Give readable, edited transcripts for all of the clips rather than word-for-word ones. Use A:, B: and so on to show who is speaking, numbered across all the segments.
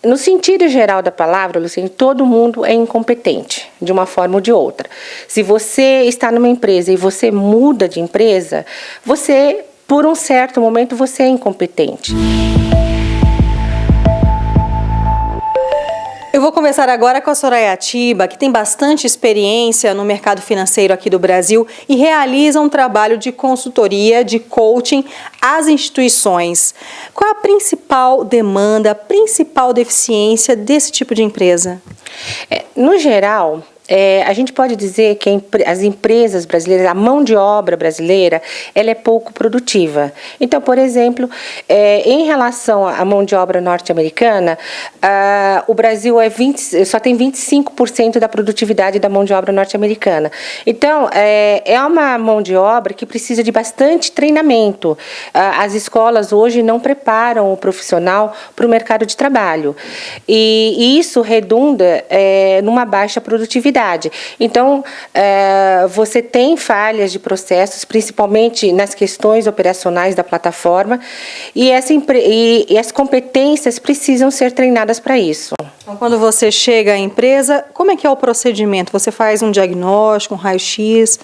A: No sentido geral da palavra, Luciane, todo mundo é incompetente, de uma forma ou de outra. Se você está numa empresa e você muda de empresa, você, por um certo momento, você é incompetente.
B: Eu vou conversar agora com a Soraya Atiba, que tem bastante experiência no mercado financeiro aqui do Brasil e realiza um trabalho de consultoria, de coaching às instituições. Qual é a principal demanda, a principal deficiência desse tipo de empresa?
A: No geral, a gente pode dizer que as empresas brasileiras, a mão de obra brasileira, ela é pouco produtiva. Então, por exemplo, em relação à mão de obra norte-americana, o Brasil só tem 25% da produtividade da mão de obra norte-americana. Então, é uma mão de obra que precisa de bastante treinamento. As escolas hoje não preparam o profissional para o mercado de trabalho. E isso redunda numa baixa produtividade. Então, você tem falhas de processos, principalmente nas questões operacionais da plataforma, e as competências precisam ser treinadas para isso.
B: Então, quando você chega à empresa, como é que é o procedimento? Você faz um diagnóstico, um raio-x?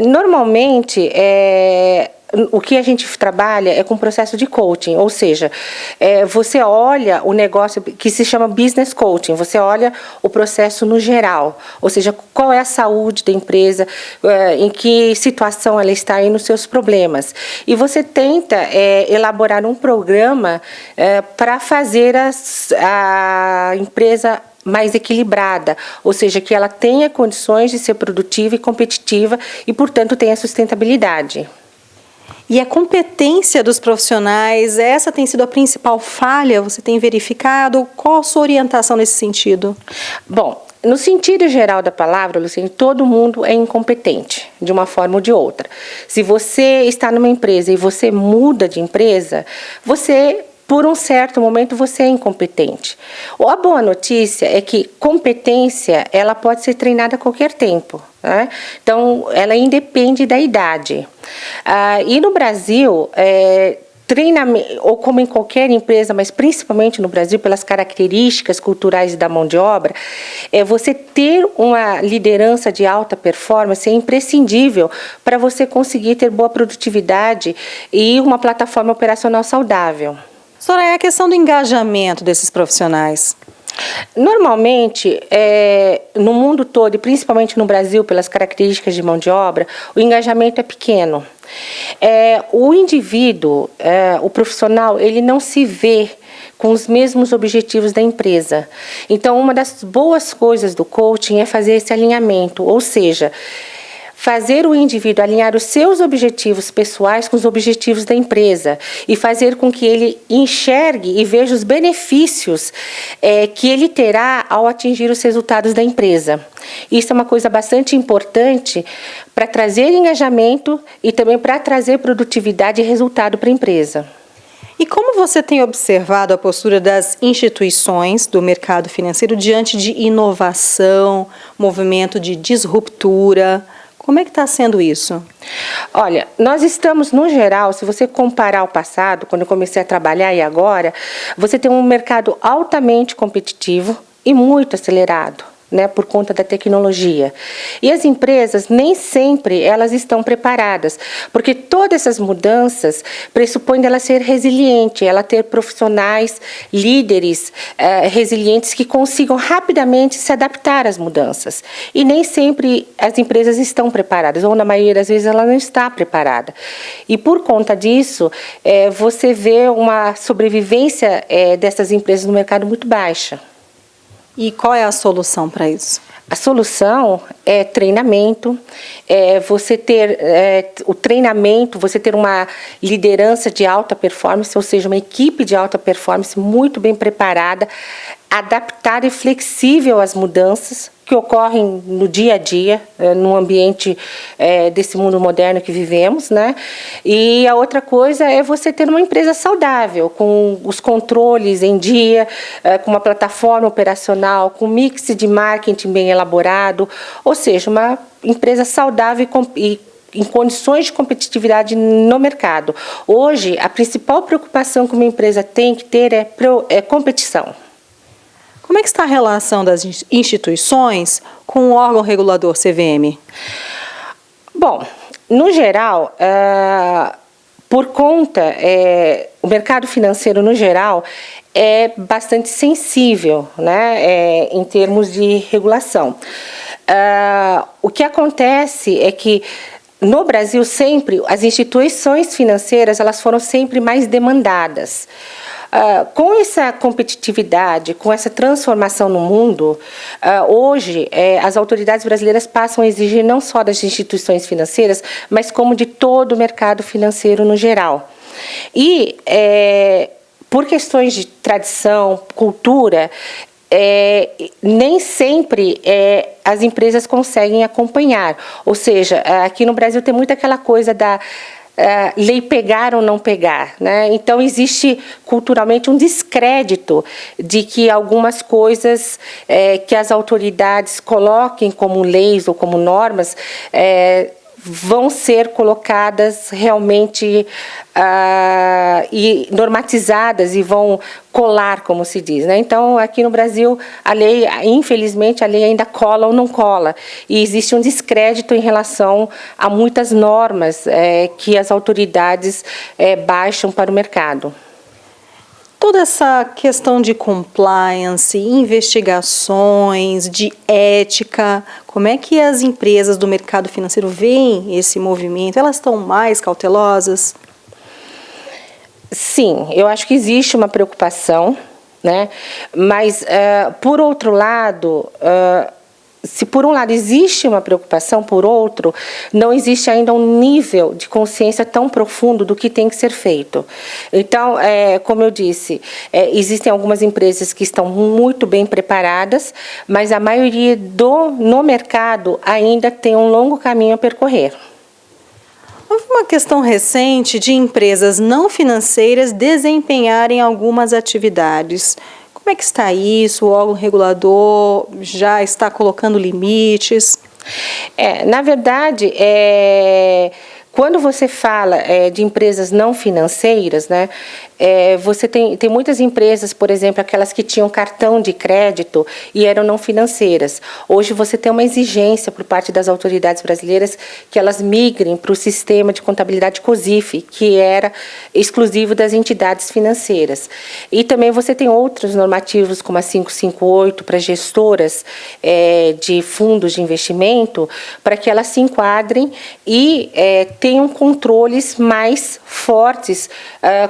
A: Normalmente, o que a gente trabalha é com processo de coaching, ou seja, você olha o negócio que se chama business coaching, você olha o processo no geral, ou seja, qual é a saúde da empresa, em que situação ela está aí nos seus problemas. E você tenta elaborar um programa para fazer a empresa mais equilibrada, ou seja, que ela tenha condições de ser produtiva e competitiva e, portanto, tenha sustentabilidade.
B: E a competência dos profissionais, essa tem sido a principal falha? Você tem verificado? Qual a sua orientação nesse sentido?
A: Bom, no sentido geral da palavra, Luciane, todo mundo é incompetente, de uma forma ou de outra. Se você está numa empresa e você muda de empresa, por um certo momento, você é incompetente. A boa notícia é que competência, ela pode ser treinada a qualquer tempo, né? Então, ela independe da idade. E no Brasil, treinamento, ou como em qualquer empresa, mas principalmente no Brasil, pelas características culturais da mão de obra, você ter uma liderança de alta performance é imprescindível para você conseguir ter boa produtividade e uma plataforma operacional saudável.
B: Soraya, a questão do engajamento desses profissionais.
A: Normalmente, no mundo todo, e principalmente no Brasil, pelas características de mão de obra, o engajamento é pequeno. O indivíduo, o profissional, ele não se vê com os mesmos objetivos da empresa. Então, uma das boas coisas do coaching é fazer esse alinhamento, ou seja, fazer o indivíduo alinhar os seus objetivos pessoais com os objetivos da empresa e fazer com que ele enxergue e veja os benefícios que ele terá ao atingir os resultados da empresa. Isso é uma coisa bastante importante para trazer engajamento e também para trazer produtividade e resultado para a empresa.
B: E como você tem observado a postura das instituições do mercado financeiro diante de inovação, movimento de disruptura? Como é que está sendo isso?
A: Olha, nós estamos, no geral, se você comparar o passado, quando eu comecei a trabalhar e agora, você tem um mercado altamente competitivo e muito acelerado, né, por conta da tecnologia. E as empresas, nem sempre elas estão preparadas, porque todas essas mudanças pressupõem dela ser resiliente, ela ter profissionais, líderes resilientes que consigam rapidamente se adaptar às mudanças. E nem sempre as empresas estão preparadas, ou na maioria das vezes ela não está preparada. E por conta disso, você vê uma sobrevivência dessas empresas no mercado muito baixa.
B: E qual é a solução para isso?
A: A solução é treinamento, você ter o treinamento, você ter uma liderança de alta performance, ou seja, uma equipe de alta performance muito bem preparada, adaptada e flexível às mudanças que ocorrem no dia a dia, no ambiente desse mundo moderno que vivemos, né? E a outra coisa é você ter uma empresa saudável, com os controles em dia, com uma plataforma operacional, com um mix de marketing bem elaborado, ou seja, uma empresa saudável e em condições de competitividade no mercado. Hoje, a principal preocupação que uma empresa tem que ter é competição.
B: como é que está a relação das instituições com o órgão regulador CVM?
A: Bom, no geral, por conta, o mercado financeiro no geral é bastante sensível, né, em termos de regulação. O que acontece é que no Brasil sempre as instituições financeiras elas foram sempre mais demandadas. Com essa competitividade, com essa transformação no mundo, hoje as autoridades brasileiras passam a exigir não só das instituições financeiras, mas como de todo o mercado financeiro no geral. E, por questões de tradição, cultura, nem sempre as empresas conseguem acompanhar. Ou seja, aqui no Brasil tem muito aquela coisa da lei pegar ou não pegar, né? Então existe culturalmente um descrédito de que algumas coisas que as autoridades coloquem como leis ou como normas vão ser colocadas realmente e normatizadas e vão colar, como se diz, né? Então, aqui no Brasil, a lei, infelizmente, a lei ainda cola ou não cola. E existe um descrédito em relação a muitas normas que as autoridades baixam para o mercado.
B: Toda essa questão de compliance, investigações, de ética, como é que as empresas do mercado financeiro veem esse movimento? Elas estão mais cautelosas?
A: Sim, eu acho que existe uma preocupação, né? Mas, por outro lado, se por um lado existe uma preocupação, por outro, não existe ainda um nível de consciência tão profundo do que tem que ser feito. Então, como eu disse, existem algumas empresas que estão muito bem preparadas, mas a maioria no mercado ainda tem um longo caminho a percorrer.
B: Houve uma questão recente de empresas não financeiras desempenharem algumas atividades. Como é que está isso? O órgão regulador já está colocando limites?
A: Na verdade, quando você fala de empresas não financeiras, né, você tem muitas empresas, por exemplo, aquelas que tinham cartão de crédito e eram não financeiras. Hoje você tem uma exigência por parte das autoridades brasileiras que elas migrem para o sistema de contabilidade COSIF, que era exclusivo das entidades financeiras. E também você tem outros normativos, como a 558, para gestoras de fundos de investimento, para que elas se enquadrem e tenham controles mais fortes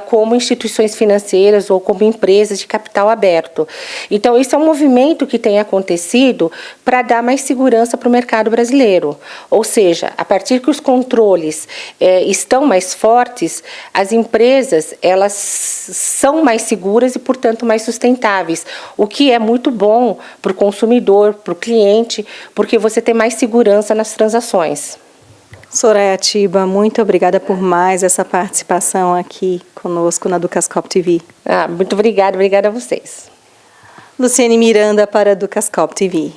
A: como instituições financeiras ou como empresas de capital aberto. Então, isso é um movimento que tem acontecido para dar mais segurança para o mercado brasileiro. Ou seja, a partir que os controles estão mais fortes, as empresas elas são mais seguras e, portanto, mais sustentáveis, o que é muito bom para o consumidor, para o cliente, porque você tem mais segurança nas transações.
B: Soraya Atiba, muito obrigada por mais essa participação aqui conosco na Ducascop TV.
A: Muito obrigada a vocês.
B: Luciane Miranda para a Ducascop TV.